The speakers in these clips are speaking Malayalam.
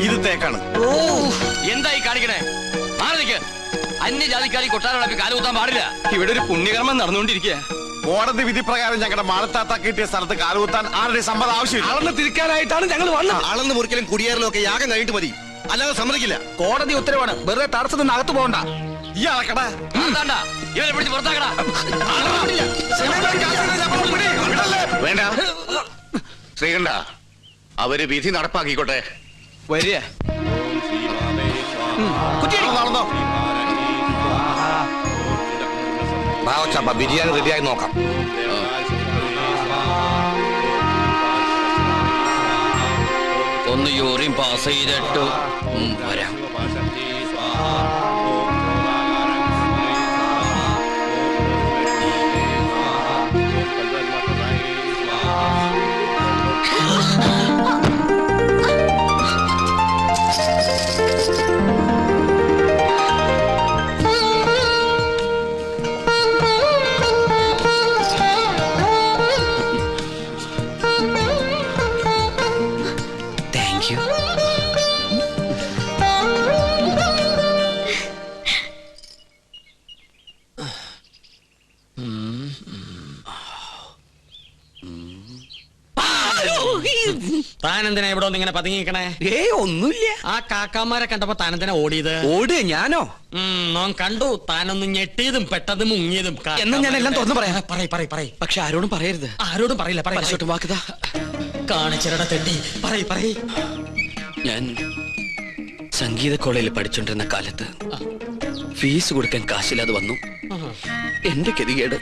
ഇത് തേക്കാണ്. എന്തായി കാണിക്കണേ? അന്യജാതിക്കാരി കൊട്ടാരം കാലുകുത്താൻ പാടില്ല. ഇവിടെ ഒരു പുണ്യകർമ്മം നടന്നുകൊണ്ടിരിക്കുക. കോടതി വിധി പ്രകാരം ഞങ്ങളുടെ മാളത്താത്ത കിട്ടിയ സ്ഥലത്ത് കാലുകുത്താൻ ആരുടെ സമ്മതം ആവശ്യമില്ല. അളന്ന് തിരിക്കാനായിട്ടാണ് ഞങ്ങൾ വന്നത്. അളന്ന് മുറിക്കലും കുടിയേറലും ഒക്കെ യാഗം കഴിഞ്ഞിട്ട് മതി, അല്ലാതെ സമ്മതിക്കില്ല. കോടതി ഉത്തരവാണ്. വെറുതെ തടസ്സത്തിൽ നിന്ന് അകത്ത് പോകണ്ട. ഈ അളക്കടാ ഇവരെ പിടിച്ച് പുറത്താക്കടാ. വേണ്ട ശ്രീകണ്ഠ, അവര് വിധി നടപ്പാക്കിക്കോട്ടെ. വരിക നടന്നോ. ബിരിയാണി റെഡിയായി നോക്കാം. ഒന്ന് യൂറിൻ പാസ് ചെയ്തിട്ട് വരാം. താനെന്തിനാ ഇവിടെ ഒന്ന് ഇങ്ങനെ പതുങ്ങിക്കണേ? ഒന്നുമില്ല. ആ കാക്കാമാരെ കണ്ടപ്പോ താനെന്തിനാ ഓടിയത്? ഓട് ഞാനോ? നോൻ കണ്ടു താനൊന്ന് ഞെട്ടിയതും പെട്ടതും മുങ്ങിയതും. എന്നാ ഞാൻ എല്ലാം തുറന്നു പറയാം. പറയ്. പക്ഷെ ആരോടും പറയരുത്. ആരോടും പറയില്ല. പരിശോട്ട് വാക്കുതാ കാണിച്ചിരട തെണ്ടി. പറയ്. ഞാൻ സംഗീത കോളേജിൽ പഠിച്ചോണ്ടിരുന്ന കാലത്ത് ഫീസ് കൊടുക്കാൻ കാശില്ലാതെ വന്നു. എന്റെ ഗതികേട്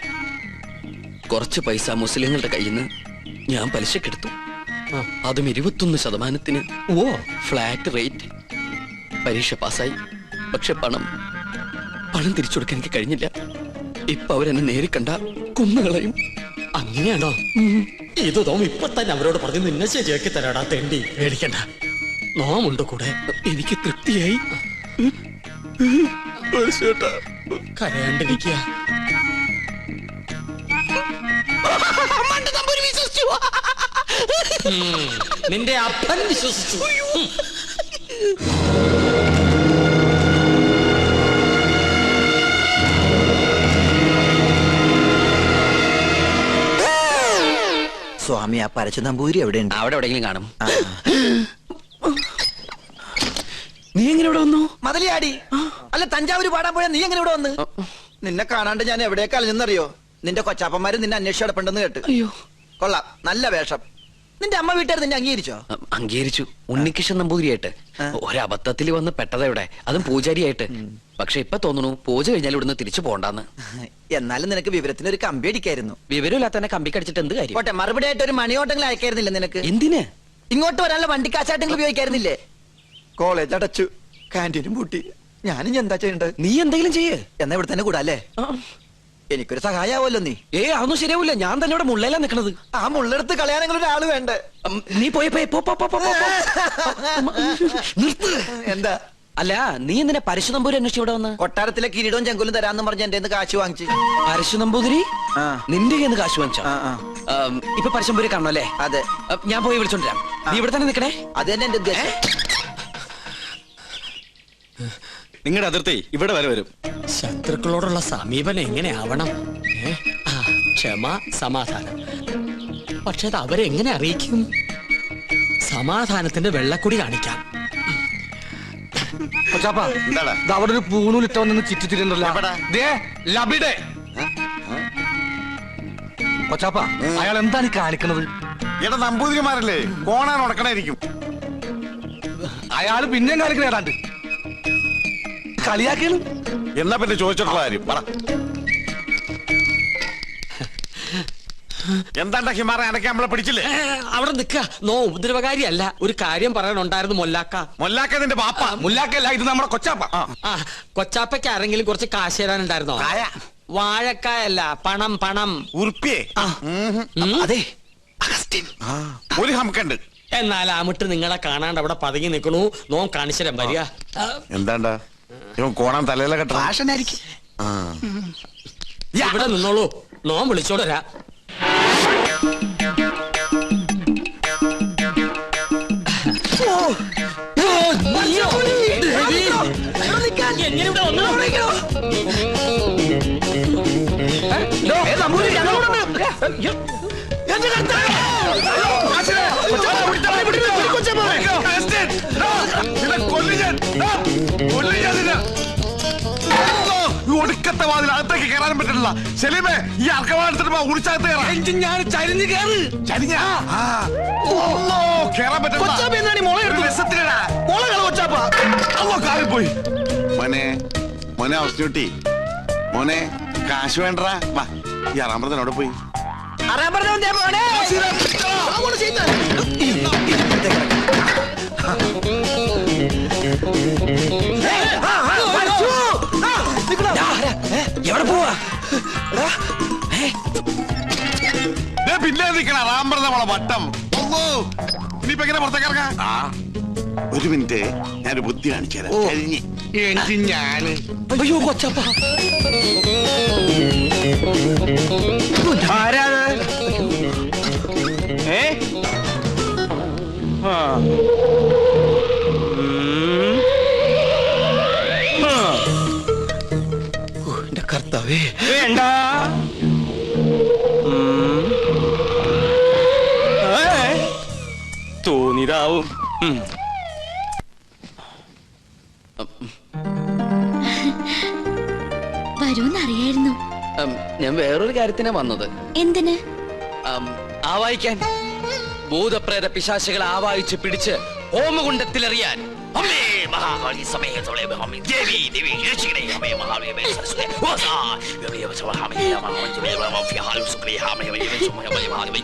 കുറച്ച് പൈസ മുസ്ലിങ്ങളുടെ കയ്യിൽ നിന്ന് ഞാൻ പലിശക്കെടുത്തു. അതും 21%. Flat rate. പരീക്ഷ പാസ്സായി. പക്ഷെ പണം തിരിച്ചു കൊടുക്കാൻ എനിക്ക് കഴിഞ്ഞില്ല. ഇപ്പൊ അവരെന്നെ നേരി കണ്ട കുന്നുകളയും. അങ്ങനെയാണോ? ഇത് തോം ഇപ്പൊ തന്നെ അവരോട് പറഞ്ഞു നിന്നെ ശരിയാക്കി തരാടാ തെണ്ടി. പേടിക്കണ്ട, നോമുണ്ട് കൂടെ. എനിക്ക് തൃപ്തിയായി. കരയാണ്ടിരിക്കുക. നിന്റെ അപ്പൻ വിശ്വസിച്ചു. സ്വാമി, ആ പരച്ചു നമ്പൂരി എവിടെയുണ്ട്? അവിടെ എവിടെയെങ്കിലും കാണും. നീ എങ്ങനെ ഇവിടെ വന്നു? മതലിയാടി. അല്ല, തഞ്ചാവൂര് പാടാൻ പോയാ നീ എങ്ങനെ ഇവിടെ വന്ന്? നിന്നെ കാണാണ്ട് ഞാൻ എവിടേക്ക് അലഞ്ഞെന്നറിയോ? നിന്റെ കൊച്ചാപ്പന്മാര് നിന്നെ അന്വേഷിച്ച് കിടപ്പുണ്ടെന്ന് കേട്ട്. അയ്യോ, കൊള്ളാം, നല്ല വേഷം. നിന്റെ അമ്മ വീട്ടുകാർ നിന്നെ അംഗീകരിച്ചോ? അംഗീകരിച്ചു. ഉണ്ണികൃഷ്ണൻ നമ്പൂതിരിയായിട്ട്. ഒരബദ്ധത്തിൽ വന്ന് പെട്ടതെവിടെ, അതും പൂജാരിയായിട്ട്. പക്ഷെ ഇപ്പൊ തോന്നുന്നു പൂജ കഴിഞ്ഞാൽ ഇവിടുന്ന് തിരിച്ചു പോണ്ടെന്ന്. എന്നാലും നിനക്ക് വിവരത്തിന് ഒരു കമ്പി അടിക്കായിരുന്നു. വിവരമില്ലാത്ത തന്നെ കമ്പി കടിച്ചിട്ട് എന്ത് കാര്യം? പോട്ടെ, മറുപടി ആയിട്ട് ഒരു മണിയോട്ടെങ്കിലും അയക്കായിരുന്നില്ല നിനക്ക്? എന്തിന്? ഇങ്ങോട്ട് വരാനുള്ള വണ്ടിക്കാശായിട്ടെങ്കിലും ഉപയോഗിക്കായിരുന്നില്ലേ? കോളേജ് അടച്ചു, കാന്റീനും പൂട്ടി. ഞാനും എന്താ ചെയ്യണ്ടത്? നീ എന്തെങ്കിലും ചെയ്യേ. എന്നാ ഇവിടെ തന്നെ കൂടാല്ലേ? എനിക്കൊരു സഹായാവല്ലോ നീ. അതൊന്നും ശരിയാവില്ല. ഞാൻ തന്നെ ഇവിടെ മുള്ളയിലാ നിക്കണത്. ആ മുള്ളെടുത്ത് കളയാനെങ്കിലും ഒരാള് വേണ്ടേ? നീ പോയി എന്താ? അല്ല, നീ എന്തിനാ പരശു നമ്പൂരി അന്വേഷിച്ച് ഇവിടെ വന്ന്? കൊട്ടാരത്തിലെ കിരീടവും ചെങ്കുലും തരാന്ന് പറഞ്ഞ എന്റെ കാശ് വാങ്ങിച്ച്. പരശു നമ്പൂതിരി നിന്റെ കയ്യിൽ കാശ് വാങ്ങിച്ചോ? ഇപ്പൊ പരശുനമ്പൂരി കാണണോ അല്ലേ? അതെ. ഞാൻ പോയി വിളിച്ചോണ്ടിരാം. നീ ഇവിടെ തന്നെ നിക്കണേ. അത് തന്നെ എന്റെ ഉദ്ദേശം. നിങ്ങളുടെ അതിർത്തി ഇവിടെ വരെ വരും. ശത്രുക്കളോടുള്ള സമീപനം എങ്ങനെയാവണം? ക്ഷമ, സമാധാനം. പക്ഷെ അത് അവരെങ്ങനെ അറിയിക്കും? സമാധാനത്തിന്റെ വെള്ളക്കുടി കാണിക്കാം. അവിടെ ഒരു പൂണൂലിട്ട വന്ന് ചുറ്റിത്തിരുന്നല്ലോ. കൊച്ചാപ്പ, അയാൾ എന്താണ് കാണിക്കണത്? ഇവിടെ നമ്പൂതിരിമാരല്ലേ, കോണാൻ ഉണക്കണായിരിക്കും. അയാള് പിന്നെയും കാണിക്കണ ഏതാണ്ട് കളിയാക്കിയാണ്. എന്നാ പിന്നെ ചോദിച്ചിട്ടുള്ള കാര്യം പറ. എന്താണ്ടാ ഹിമാറ, അനക്കെ നമ്മളെ പിടിച്ചില്ലേ? അവിടെ നിക്ക. നോ ഉപദ്രവകാരിയല്ല. ഒരു കാര്യം പറയാനുണ്ടായിരുന്നു മുല്ലാക്ക. മുല്ലാക്ക നിന്റെ ബാപ്പ. മുല്ലാക്കല്ല, ഇത് നമ്മുടെ കൊച്ചാപ്പ. കൊച്ചാപ്പയ്ക്ക് ആരെങ്കിലും കുറച്ച് കാശ് തരാനുണ്ടായിരുന്നോ? വാഴക്കായല്ല, പണം. ഉറുപ്പിയേ? അതെ, ഒരു ഹംക്കുണ്ട്. എന്നാൽ അമിട്ട് നിങ്ങളെ കാണാണ്ട് അവിടെ പതുങ്ങി നിൽക്കണു. നോം കാണിച്ചരം വരിക. എന്താണ്ടാ ഇവൻ കോണാൻ തലയിലെ കെട്ട? ഇവിടെ നിന്നോളൂ, നോം വിളിച്ചോടരാ. എന്റെ കർത്താവേ! ഒടുക്കത്തെ വാതിൽ അകത്തേക്ക് കയറാനും പറ്റില്ല. സെലീമേ, ഈ അർക്കവാളെടുത്തിട്ട് ഉടിച്ചകത്ത് കയറാം. ഞാൻ ചരിഞ്ഞ് കയറ്. ചരിഞ്ഞാ? കേറാൻ കൊച്ചാപ്പ എന്നാണ് ഈ മുള എടുത്തത്? മുളകള് കൊച്ചാപ്പ. കാലിൽ പോയി. മോനെ അവസ്ഥ മോനെ കാശ് വേണ്ടടാ. വാ, ഈ അറാമ്പറത്തിനോട് പോയി. അറിയാൻ പറഞ്ഞ മോനെ. അങ്ങോട്ട് ചെയ്ത. എവിടെ പോവാ? പിന്നെ നിൽക്കണ അറാമ്പറന്ന മോളെ വട്ടം. ഇനിയിപ്പോ എങ്ങനെ പുറത്തേക്ക് ഇറങ്ങാം? ഒരു മിനിറ്റ്, ഞാനൊരു ബുദ്ധി കാണിച്ചു തരാം. കഴിഞ്ഞ് ഞാന് അയ്യോ കൊച്ചപ്പ, ആരാണ്? എന്റെ കർത്താവേ! വേണ്ട. തോന്നിയതാവും. വരൂന്നറിയായിരുന്നു. ഞാൻ വേറൊരു കാര്യത്തിനാ വന്നത്. എന്തിന്? ആവായിക്കാൻ. ഭൂതപ്രേത പിശാചുകളെ ആവായിച്ച് പിടിച്ച് ഹോമകുണ്ടത്തിലെറിയാൻ. അമ്മേ മഹാകാളി സമയത്തോടെ അമ്മേ ദേവി ദേവി രക്ഷിക്കണേ. അമ്മേ മഹാവീ സരസ്വതി ഓസാ ദേവി സവഹാമേ മഹാമഞ്ജുമേ മഫി ഹാലു സുക്രി ഹാമേ മഹാവീ.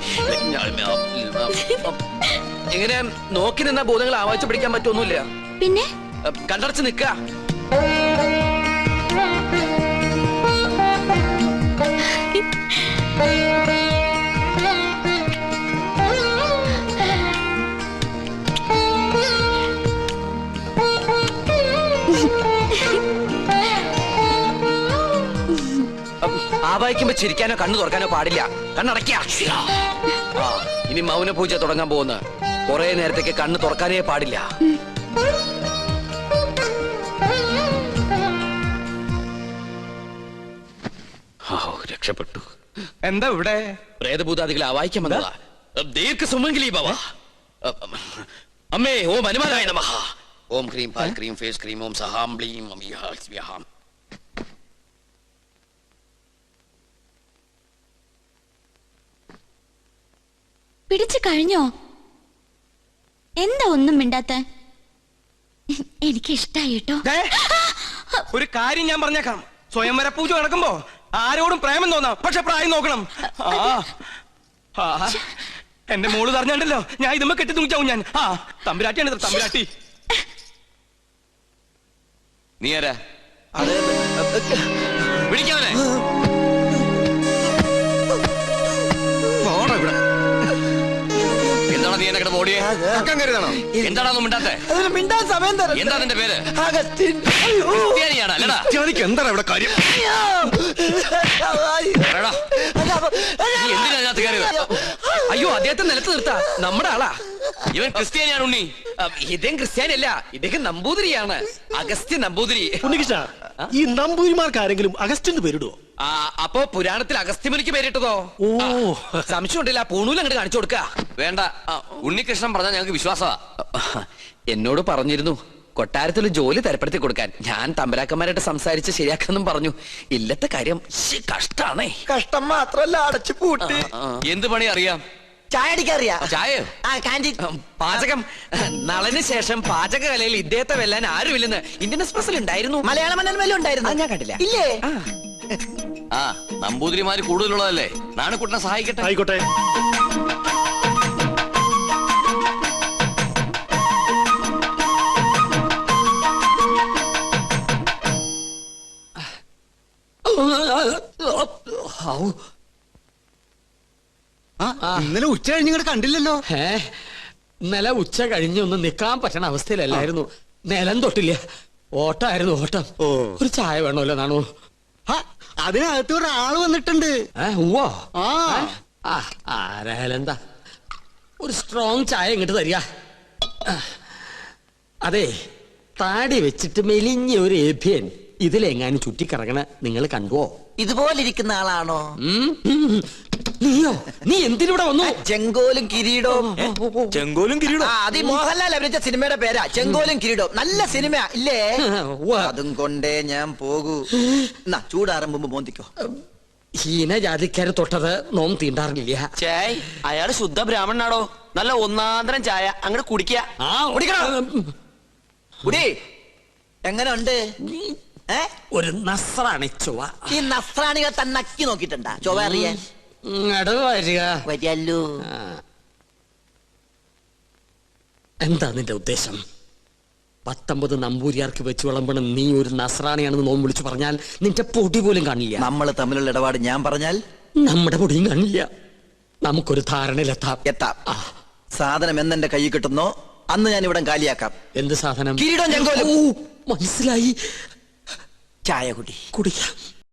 എങ്ങനെ നോക്കി നിന്ന ഭൂതങ്ങളെ ആവായിച്ച് പിടിക്കാൻ പറ്റൊന്നുമില്ല. പിന്നെ കണ്ടടച്ച് നിക്ക. ആവായിക്കുമ്പോ ചിരിക്കാനോ കണ്ണു തുറക്കാനോ പാടില്ല. കണ്ണടയ്ക്ക. ഇനി മൗന പൂജ തുടങ്ങാൻ പോകുന്ന കുറെ നേരത്തേക്ക് കണ്ണ് തുറക്കാനേ പാടില്ല. രക്ഷപ്പെട്ടു. എന്താ ഇവിടെ? പ്രേതഭൂതാദികളെ ആവായിക്കാൻ വന്നതാ. ദീർഘ സുമംഗലി ഭവ. അമ്മേ ഓം ഹനുമാനായ നമഃ. ഓം ക്രീം പാൽ ക്രീം ഫേസ് ക്രീം ഓം സഹാം ബ്ലീം സ്വാഹാം. പിടിച്ചു കഴിഞ്ഞോ? എന്താ ഒന്നും മിണ്ടാത്ത? എനിക്ക് ഇഷ്ടായി കേട്ടോ. ഒരു കാര്യം ഞാൻ പറഞ്ഞേക്കാം. സ്വയംവര പൂജ നടക്കുമ്പോ ആരോടും പ്രേമം തോന്നാം, പക്ഷെ പ്രായം നോക്കണം. എന്റെ മോള് പറഞ്ഞാണ്ടല്ലോ, ഞാൻ ഇതുമ്പോ കെട്ടി തുണിച്ചാവും ഞാൻ. തമ്പുരാട്ടിയാണ് തമ്പുരാട്ടി. നീ ആരാ? പിടിക്കാവനെ. എന്താണ് നീ എന്നെ ഓടിയേ? എന്താണോ മിണ്ടാത്തെ? മിണ്ടാൻ സമയം തരാം. എന്താ നിന്റെ പേര്? അഗസ്റ്റിൻ. ക്രിസ്ത്യാനിയാണോ? അല്ലടാ. എന്താണ് ഇവിടെ കാര്യം? പറയടാ. നീ എന്തിനാ അതിനകത്ത് കയറിയത്? അയ്യോ, അദ്ദേഹത്തെ നിലത്ത് നിർത്താ. നമ്മുടെ ആളാ. ഇവൻ ക്രിസ്ത്യാനിയാണ് ഉണ്ണി. ഇദ്ദേഹം ക്രിസ്ത്യാനിയല്ല, ഇദ്ദേഹം നമ്പൂതിരിയാണ്. അഗസ്ത്യ നമ്പൂതിരി. ഉണ്ണികൃഷ്ണ, ഈ നമ്പൂതിരിമാർക്ക് ആരെങ്കിലും അഗസ്റ്റിന് പേരിടുവോ? അപ്പോ പുരാണത്തിൽ അഗസ്ത്യമുനിക്ക് പേരിട്ടതോ? ഓ, സംശയം ഉണ്ടല്ല. പൂണൂൽ അങ്ങോട്ട് കാണിച്ചു കൊടുക്ക. വേണ്ട, ഉണ്ണികൃഷ്ണൻ പറഞ്ഞാൽ ഞങ്ങൾക്ക് വിശ്വാസമാ. എന്നോട് പറഞ്ഞിരുന്നു കൊട്ടാരത്തിൽ ജോലി തരപ്പെടുത്തി കൊടുക്കാൻ. ഞാൻ തമ്പരാക്കന്മാരായിട്ട് സംസാരിച്ച് ശരിയാക്കാന്നും പറഞ്ഞു. ഇല്ലത്തെ കാര്യം കഷ്ടാണേ. കഷ്ടം മാത്രല്ല, അടച്ചു പൂട്ടി. എന്ത് പണി അറിയാം? ചായ അടിക്കാറിയാ? ചായ, പാചകം. നളന് ശേഷം പാചക കലയിൽ ഇദ്ദേഹത്തെ വെല്ലാൻ ആരുമില്ലെന്ന് ഇന്ത്യൻ എക്സ്പ്രസിൽ ഉണ്ടായിരുന്നു. മലയാള മനോരമയിലും ഉണ്ടായിരുന്നു. ഞാൻ കണ്ടില്ല. ഇല്ലേ? നമ്പൂതിരിമാര് കൂടുതലുള്ളതല്ലേ. നാണക്കുട്ടനെ സഹായിക്കട്ടെ. ആയിക്കോട്ടെ. ഇന്നലെ ഉച്ച കഴിഞ്ഞിങ്ങോട്ട് കണ്ടില്ലല്ലോ. ഇന്നലെ ഉച്ച കഴിഞ്ഞൊന്നും നിക്കാൻ പറ്റണ അവസ്ഥയിലല്ലായിരുന്നു. നിലം തൊട്ടില്ല. ഓട്ടായിരുന്നു ഓട്ടം. ഒരു ചായ വേണമല്ലോ നാണു? അതിനകത്ത് ഒരാള് വന്നിട്ടുണ്ട്. ഉവ്വോ? ആ ആരായാലും എന്താ, ഒരു സ്ട്രോങ് ചായ ഇങ്ങോട്ട് തരിക. അതെ, താടി വെച്ചിട്ട് മെലിഞ്ഞ ഒരു ഏഭ്യൻ ഇതിലെങ്ങാനും ചുറ്റിക്കറങ്ങണ നിങ്ങൾ കണ്ടുവോ? ഇതുപോലെ ഇരിക്കുന്ന ആളാണോ? നീയോ? നീ എന്തിനിവിടെ വന്നു? ചെങ്കോലും കിരീടവും ചെങ്കോലും കിരീടം അത് ഈ മോഹൻലാൽ അഭിനയിച്ച സിനിമയുടെ പേരാ ചെങ്കോലും കിരീടവും. നല്ല സിനിമ ഇല്ലേ? ഉവ്വ. അതും കൊണ്ടേ ഞാൻ പോകൂ. എന്നാ ചൂടാറുമ്പോ മോന്തിക്കോ. ഹീനജാതിക്കാര് തൊട്ടത് നോം തീണ്ടാറില്ല. ചേയ് അയാള് ശുദ്ധ ബ്രാഹ്മണനാടോ. നല്ല ഒന്നാന്തരം ചായ അങ്ങോട്ട് കുടിക്കുക. കുടി എങ്ങനെ ഉണ്ട്? ഒരു നസ്രാണി ചൊവ്വ. ഈ നസ്രാണികൾ തന്നെ നക്കി നോക്കിട്ടുണ്ടാ ചൊവ്വ അറിയാൻ? ഇങ്ങട് വരിക. വരിയല്ലോ. എന്താ നിന്റെ ഉദ്ദേശം? 19 നമ്പൂരിയാർക്ക് വെച്ച് വിളമ്പണം നീ ഒരു നസ്രാണിയാണെന്ന് നോം വിളിച്ചു പറഞ്ഞാൽ നിന്റെ പൊടി പോലും കാണില്ല. നമ്മൾ തമ്മിലുള്ള ഇടപാട് ഞാൻ പറഞ്ഞാൽ നമ്മുടെ പൊടിയും കാണില്ല. നമുക്കൊരു ധാരണയിലെത്താം. എത്താം. സാധനം എന്നെന്റെ കയ്യിൽ കിട്ടുന്നോ അന്ന് ഞാൻ ഇവിടെ കാലിയാക്കാം. എന്ത് സാധനം? കിരീടം ചെങ്കോലും. ഓ, മനസ്സിലായി. ചായ കുടി. കുടിക്കാം.